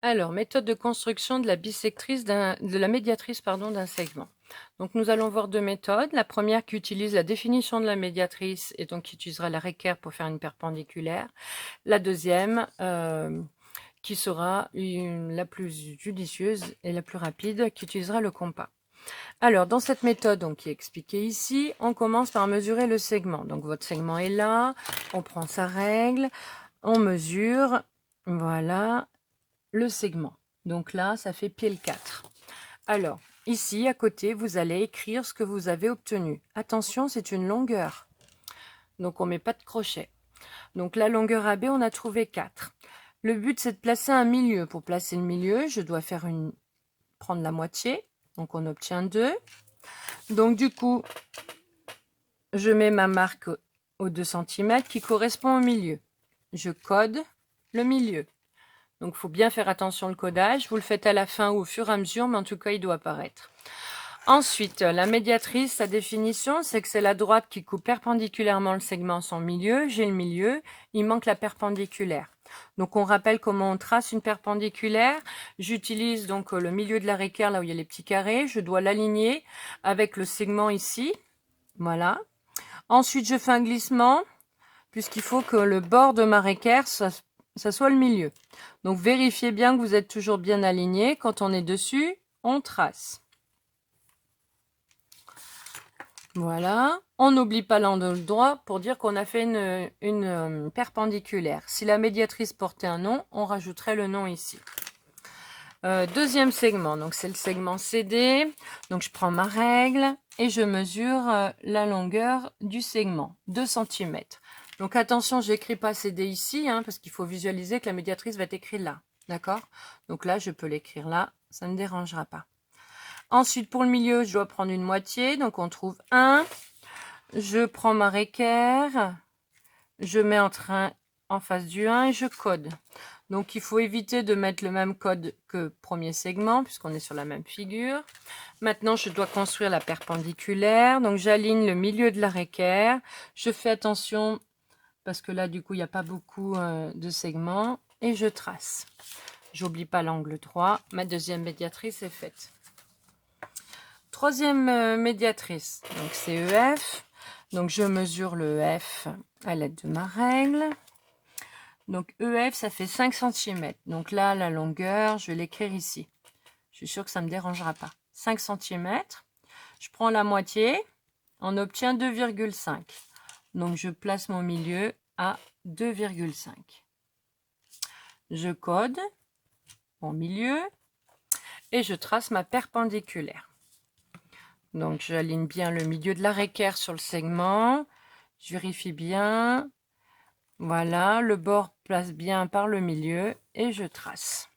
Alors, méthode de construction de la médiatrice d'un segment. Donc, nous allons voir deux méthodes. La première qui utilise la définition de la médiatrice et donc qui utilisera la réquerre pour faire une perpendiculaire. La deuxième qui sera la plus judicieuse et la plus rapide, qui utilisera le compas. Alors, dans cette méthode donc, qui est expliquée ici, on commence par mesurer le segment. Donc, votre segment est là, on prend sa règle, on mesure, voilà, le segment. Donc là, ça fait pile 4. Alors, ici, à côté, vous allez écrire ce que vous avez obtenu. Attention, c'est une longueur. Donc, on ne met pas de crochet. Donc, la longueur AB, on a trouvé 4. Le but, c'est de placer un milieu. Pour placer le milieu, je dois prendre la moitié. Donc, on obtient 2. Donc, du coup, je mets ma marque aux 2 cm qui correspond au milieu. Je code le milieu. Donc, il faut bien faire attention au codage. Vous le faites à la fin ou au fur et à mesure, mais en tout cas, il doit apparaître. Ensuite, la médiatrice, sa définition, c'est que c'est la droite qui coupe perpendiculairement le segment sans milieu. J'ai le milieu, il manque la perpendiculaire. Donc, on rappelle comment on trace une perpendiculaire. J'utilise donc le milieu de la réquerre, là où il y a les petits carrés. Je dois l'aligner avec le segment ici. Voilà. Ensuite, je fais un glissement, puisqu'il faut que le bord de ma réquerre, ça soit le milieu. Donc, vérifiez bien que vous êtes toujours bien aligné. Quand on est dessus, on trace. Voilà. On n'oublie pas l'angle droit pour dire qu'on a fait une perpendiculaire. Si la médiatrice portait un nom, on rajouterait le nom ici. Deuxième segment, donc c'est le segment CD. Donc, je prends ma règle et je mesure la longueur du segment, 2 cm. Donc, attention, je n'écris pas CD ici, hein, parce qu'il faut visualiser que la médiatrice va être écrite là. D'accord? Donc là, je peux l'écrire là, ça ne dérangera pas. Ensuite, pour le milieu, je dois prendre une moitié. Donc, on trouve 1. Je prends ma réquerre. Je mets en face du 1 et je code. Donc, il faut éviter de mettre le même code que premier segment, puisqu'on est sur la même figure. Maintenant, je dois construire la perpendiculaire. Donc, j'aligne le milieu de la réquerre. Je fais attention, parce que là, du coup, il n'y a pas beaucoup de segments. Et je trace. J'oublie pas l'angle droit. Ma deuxième médiatrice est faite. Troisième médiatrice, donc c'est EF. Donc, je mesure le EF à l'aide de ma règle. Donc, EF, ça fait 5 cm. Donc là, la longueur, je vais l'écrire ici. Je suis sûre que ça ne me dérangera pas. 5 cm. Je prends la moitié. On obtient 2,5. Donc, je place mon milieu à 2,5. Je code mon milieu et je trace ma perpendiculaire. Donc, j'aligne bien le milieu de la réquerre sur le segment. Je vérifie bien. Voilà, le bord place bien par le milieu et je trace.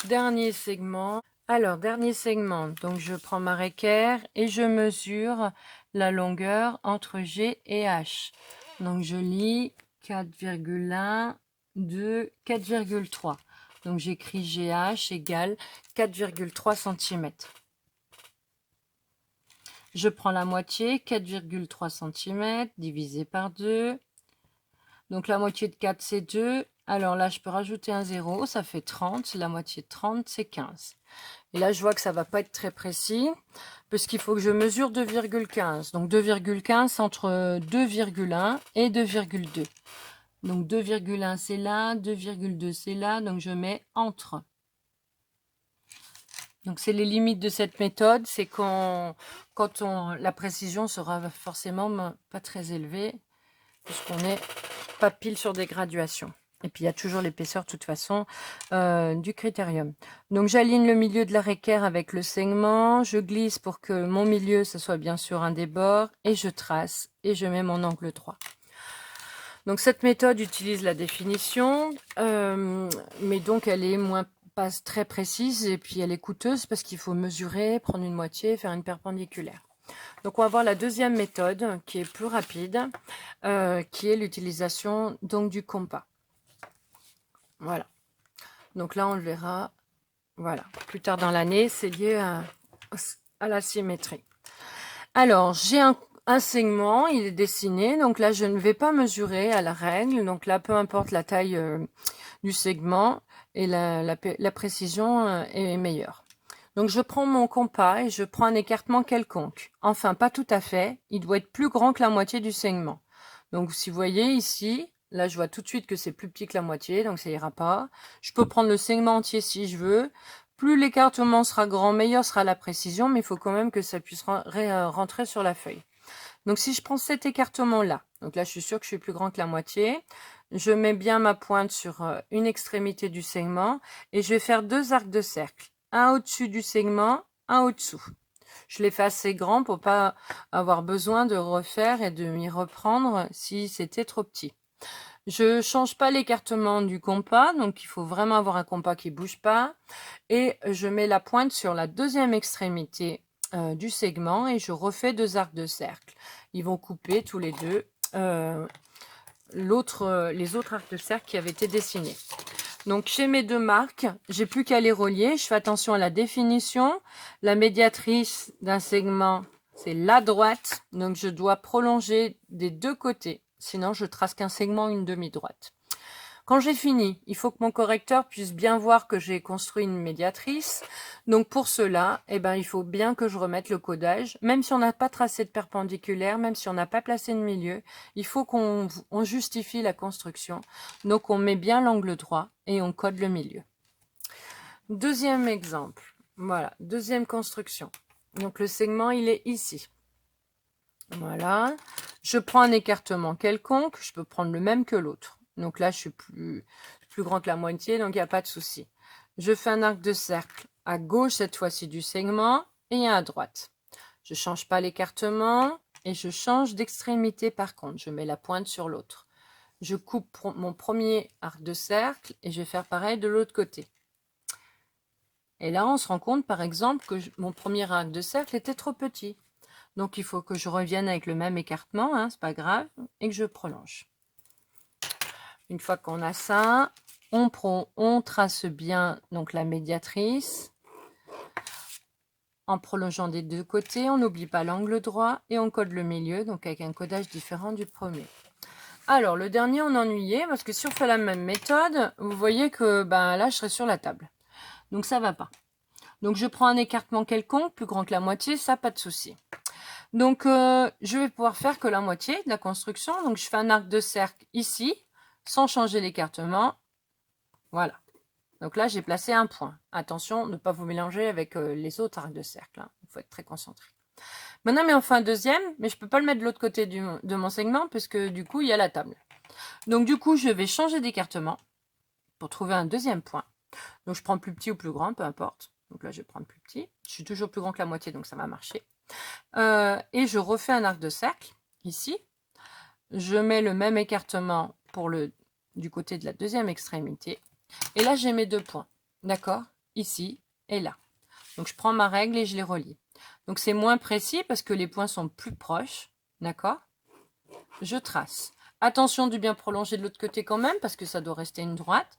Dernier segment. Alors, dernier segment. Donc, je prends ma réquerre et je mesure la longueur entre G et H. Donc, je lis 4,1, 2, 4,3. Donc, j'écris GH égale 4,3 cm. Je prends la moitié, 4,3 cm, divisé par 2. Donc, la moitié de 4, c'est 2. Alors là, je peux rajouter un 0, ça fait 30. La moitié de 30, c'est 15. Et là, je vois que ça ne va pas être très précis, parce qu'il faut que je mesure 2,15. Donc, 2,15 entre 2,1 et 2,2. Donc, 2,1, c'est là, 2,2, c'est là. Donc, je mets entre. Donc, c'est les limites de cette méthode, c'est quand la précision sera forcément pas très élevée, puisqu'on n'est pas pile sur des graduations. Et puis, il y a toujours l'épaisseur, de toute façon, du critérium. Donc, j'aligne le milieu de la réquerre avec le segment, je glisse pour que mon milieu, ce soit bien sûr un des bords, et je trace, et je mets mon angle droit. Donc, cette méthode utilise la définition, mais donc, elle est pas très précise et puis elle est coûteuse parce qu'il faut mesurer, prendre une moitié, faire une perpendiculaire. Donc on va voir la deuxième méthode qui est plus rapide, qui est l'utilisation donc du compas. Voilà. Donc là on le verra. Voilà. Plus tard dans l'année, c'est lié à la symétrie. Alors j'ai un segment, il est dessiné. Donc là je ne vais pas mesurer à la règle. Donc là peu importe la taille du segment et la précision est meilleure. Donc je prends mon compas et je prends un écartement quelconque. Enfin, pas tout à fait, il doit être plus grand que la moitié du segment. Donc si vous voyez ici, là je vois tout de suite que c'est plus petit que la moitié, donc ça ira pas. Je peux prendre le segment entier si je veux. Plus l'écartement sera grand, meilleure sera la précision, mais il faut quand même que ça puisse rentrer sur la feuille. Donc si je prends cet écartement-là, donc là je suis sûre que je suis plus grand que la moitié, je mets bien ma pointe sur une extrémité du segment et je vais faire 2 arcs de cercle. Un au-dessus du segment, un au-dessous. Je les fais assez grand pour pas avoir besoin de refaire et de m'y reprendre si c'était trop petit. Je change pas l'écartement du compas, donc il faut vraiment avoir un compas qui bouge pas. Et je mets la pointe sur la deuxième extrémité du segment et je refais 2 arcs de cercle. Ils vont couper tous les deux les autres arcs de cercle qui avaient été dessinés. Donc j'ai mes 2 marques, j'ai plus qu'à les relier. Je fais attention à la définition. La médiatrice d'un segment, c'est la droite, donc je dois prolonger des 2 côtés. Sinon, je trace qu'un segment, une demi-droite. Quand j'ai fini, il faut que mon correcteur puisse bien voir que j'ai construit une médiatrice. Donc pour cela, il faut bien que je remette le codage. Même si on n'a pas tracé de perpendiculaire, même si on n'a pas placé de milieu, il faut qu'on justifie la construction. Donc on met bien l'angle droit et on code le milieu. Deuxième exemple. Voilà, deuxième construction. Donc le segment, il est ici. Voilà. Je prends un écartement quelconque. Je peux prendre le même que l'autre. Donc là, je suis plus grand que la moitié, donc il n'y a pas de souci. Je fais un arc de cercle à gauche, cette fois-ci, du segment, et à droite. Je ne change pas l'écartement, et je change d'extrémité par contre. Je mets la pointe sur l'autre. Je coupe mon premier arc de cercle, et je vais faire pareil de l'autre côté. Et là, on se rend compte, par exemple, que mon premier arc de cercle était trop petit. Donc, il faut que je revienne avec le même écartement, hein, c'est pas grave, et que je prolonge. Une fois qu'on a ça, on trace bien donc la médiatrice en prolongeant des 2 côtés. On n'oublie pas l'angle droit et on code le milieu, donc avec un codage différent du premier. Alors, le dernier, on ennuyait parce que si on fait la même méthode, vous voyez que là, je serai sur la table. Donc, ça va pas. Donc, je prends un écartement quelconque, plus grand que la moitié, ça, pas de souci. Donc, je vais pouvoir faire que la moitié de la construction. Donc, je fais un arc de cercle ici, sans changer l'écartement. Voilà. Donc là, j'ai placé un point. Attention, ne pas vous mélanger avec les autres arcs de cercle. Hein. Il faut être très concentré. Maintenant, mais on fait un deuxième, mais je ne peux pas le mettre de l'autre côté de mon segment, parce que du coup, il y a la table. Donc du coup, je vais changer d'écartement pour trouver un deuxième point. Donc je prends plus petit ou plus grand, peu importe. Donc là, je vais prendre plus petit. Je suis toujours plus grand que la moitié, donc ça va marcher. Et je refais un arc de cercle, ici. Je mets le même écartement pour du côté de la deuxième extrémité. Et là, j'ai mes 2 points. D'accord? Ici et là. Donc, je prends ma règle et je les relie. Donc, c'est moins précis parce que les points sont plus proches. D'accord? Je trace. Attention de bien prolonger de l'autre côté quand même parce que ça doit rester une droite.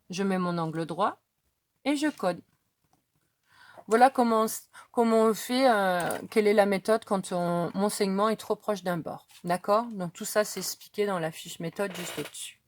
Je mets mon angle droit et je code. Voilà comment on fait, quelle est la méthode quand mon segment est trop proche d'un bord. D'accord? Donc tout ça, c'est expliqué dans la fiche méthode juste au-dessus.